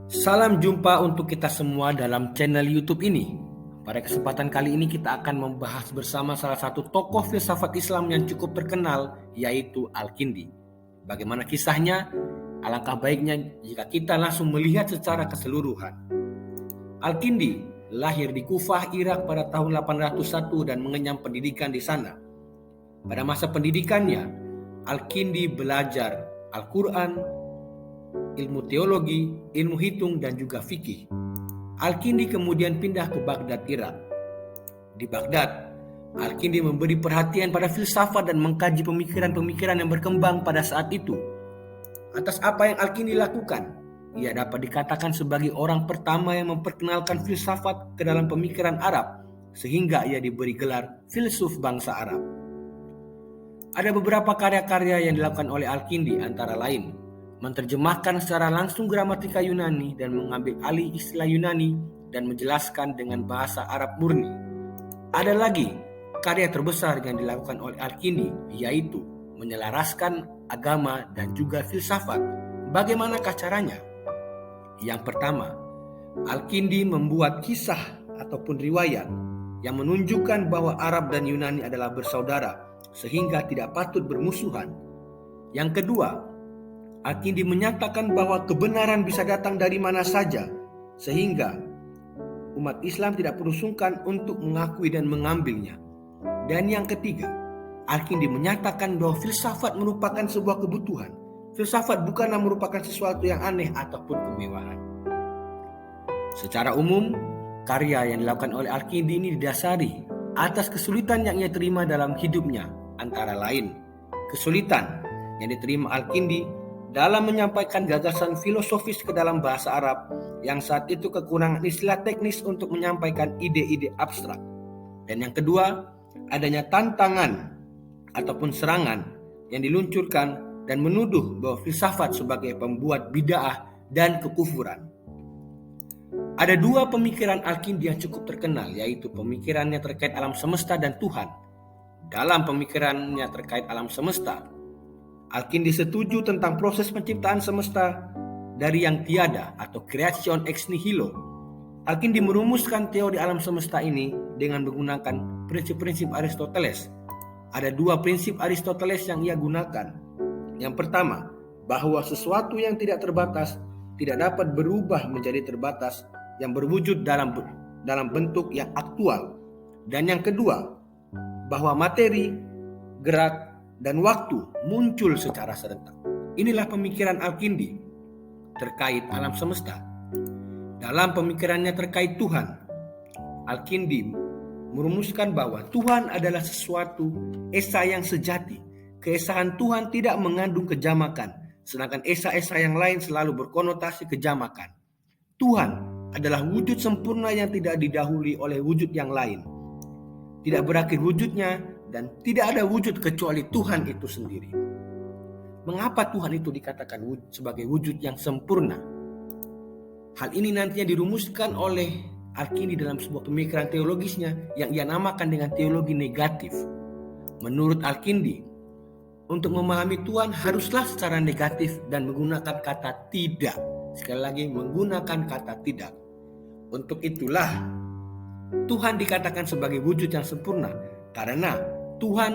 Salam jumpa untuk kita semua dalam channel YouTube ini. Pada kesempatan kali ini kita akan membahas bersama salah satu tokoh filsafat Islam yang cukup terkenal, yaitu Al-Kindi. Bagaimana kisahnya? Alangkah baiknya jika kita langsung melihat secara keseluruhan. Al-Kindi lahir di Kufah, Irak pada tahun 801 dan mengenyam pendidikan di sana. Pada masa pendidikannya, Al-Kindi belajar Al-Quran, ilmu teologi, ilmu hitung, dan juga fikih. Al-Kindi kemudian pindah ke Baghdad, Irak. Di Baghdad, Al-Kindi memberi perhatian pada filsafat dan mengkaji pemikiran-pemikiran yang berkembang pada saat itu. Atas apa yang Al-Kindi lakukan, ia dapat dikatakan sebagai orang pertama yang memperkenalkan filsafat ke dalam pemikiran Arab, sehingga ia diberi gelar filsuf bangsa Arab. Ada beberapa karya-karya yang dilakukan oleh Al-Kindi, antara lain menerjemahkan secara langsung gramatika Yunani dan mengambil alih istilah Yunani dan menjelaskan dengan bahasa Arab murni. Ada lagi karya terbesar yang dilakukan oleh Al-Kindi, yaitu menyelaraskan agama dan juga filsafat. Bagaimanakah caranya? Yang pertama, Al-Kindi membuat kisah ataupun riwayat yang menunjukkan bahwa Arab dan Yunani adalah bersaudara sehingga tidak patut bermusuhan. Yang kedua, Al-Kindi menyatakan bahwa kebenaran bisa datang dari mana saja, sehingga umat Islam tidak perlu sungkan untuk mengakui dan mengambilnya. Dan yang ketiga, Al-Kindi menyatakan bahwa filsafat merupakan sebuah kebutuhan. Filsafat bukanlah merupakan sesuatu yang aneh ataupun kemewahan. Secara umum, karya yang dilakukan oleh Al-Kindi ini didasari atas kesulitan yang ia terima dalam hidupnya, antara lain kesulitan yang diterima Al-Kindi dalam menyampaikan gagasan filosofis ke dalam bahasa Arab yang saat itu kekurangan istilah teknis untuk menyampaikan ide-ide abstrak. Dan yang kedua, adanya tantangan ataupun serangan yang diluncurkan dan menuduh bahwa filsafat sebagai pembuat bid'ah dan kekufuran. Ada dua pemikiran Al-Kindi yang cukup terkenal, yaitu pemikirannya terkait alam semesta dan Tuhan. Dalam pemikirannya terkait alam semesta, Al-Kindi setuju tentang proses penciptaan semesta dari yang tiada atau creation ex nihilo. Al-Kindi merumuskan teori alam semesta ini dengan menggunakan prinsip-prinsip Aristoteles. Ada dua prinsip Aristoteles yang ia gunakan. Yang pertama, bahwa sesuatu yang tidak terbatas tidak dapat berubah menjadi terbatas yang berwujud dalam bentuk yang aktual. Dan yang kedua, bahwa materi, gerak, dan waktu muncul secara serentak. Inilah pemikiran Al-Kindi terkait alam semesta. Dalam pemikirannya terkait Tuhan, Al-Kindi merumuskan bahwa Tuhan adalah sesuatu esa yang sejati. Keesaan Tuhan tidak mengandung kejamakan, sedangkan esa-esa yang lain selalu berkonotasi kejamakan. Tuhan adalah wujud sempurna yang tidak didahului oleh wujud yang lain. Tidak berakhir wujudnya, dan tidak ada wujud kecuali Tuhan itu sendiri. Mengapa Tuhan itu dikatakan sebagai wujud yang sempurna? Hal ini nantinya dirumuskan oleh Al-Kindi dalam sebuah pemikiran teologisnya yang ia namakan dengan teologi negatif. Menurut Al-Kindi, untuk memahami Tuhan haruslah secara negatif dan menggunakan kata tidak. Sekali lagi, menggunakan kata tidak. Untuk itulah Tuhan dikatakan sebagai wujud yang sempurna, karena Tuhan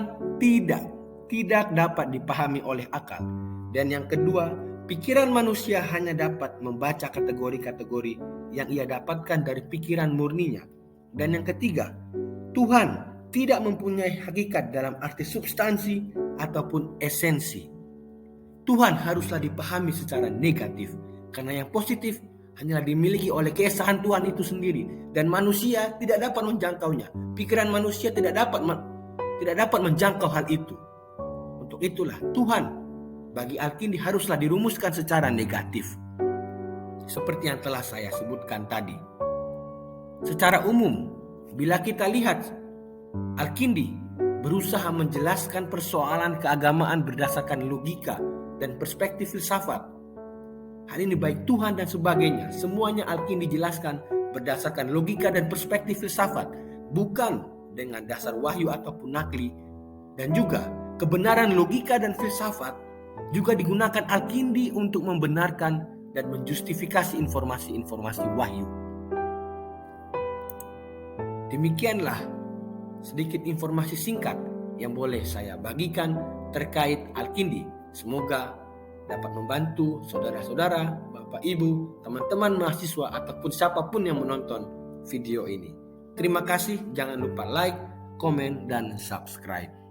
tidak dapat dipahami oleh akal. Dan yang kedua, pikiran manusia hanya dapat membaca kategori-kategori yang ia dapatkan dari pikiran murninya. Dan yang ketiga, Tuhan tidak mempunyai hakikat dalam arti substansi ataupun esensi. Tuhan haruslah dipahami secara negatif, karena yang positif hanyalah dimiliki oleh keesaan Tuhan itu sendiri, dan manusia tidak dapat menjangkaunya. Pikiran manusia tidak dapat menjangkau hal itu. Untuk itulah Tuhan bagi Al-Kindi haruslah dirumuskan secara negatif, seperti yang telah saya sebutkan tadi. Secara umum, bila kita lihat, Al-Kindi berusaha menjelaskan persoalan keagamaan berdasarkan logika dan perspektif filsafat. Hal ini baik Tuhan dan sebagainya, semuanya Al-Kindi jelaskan berdasarkan logika dan perspektif filsafat, bukan dengan dasar wahyu ataupun nakli. Dan juga kebenaran logika dan filsafat juga digunakan Al-Kindi untuk membenarkan dan menjustifikasi informasi-informasi wahyu. Demikianlah sedikit informasi singkat yang boleh saya bagikan terkait Al-Kindi. Semoga dapat membantu saudara-saudara, Bapak Ibu, teman-teman mahasiswa ataupun siapapun yang menonton video ini. Terima kasih, jangan lupa like, komen, dan subscribe.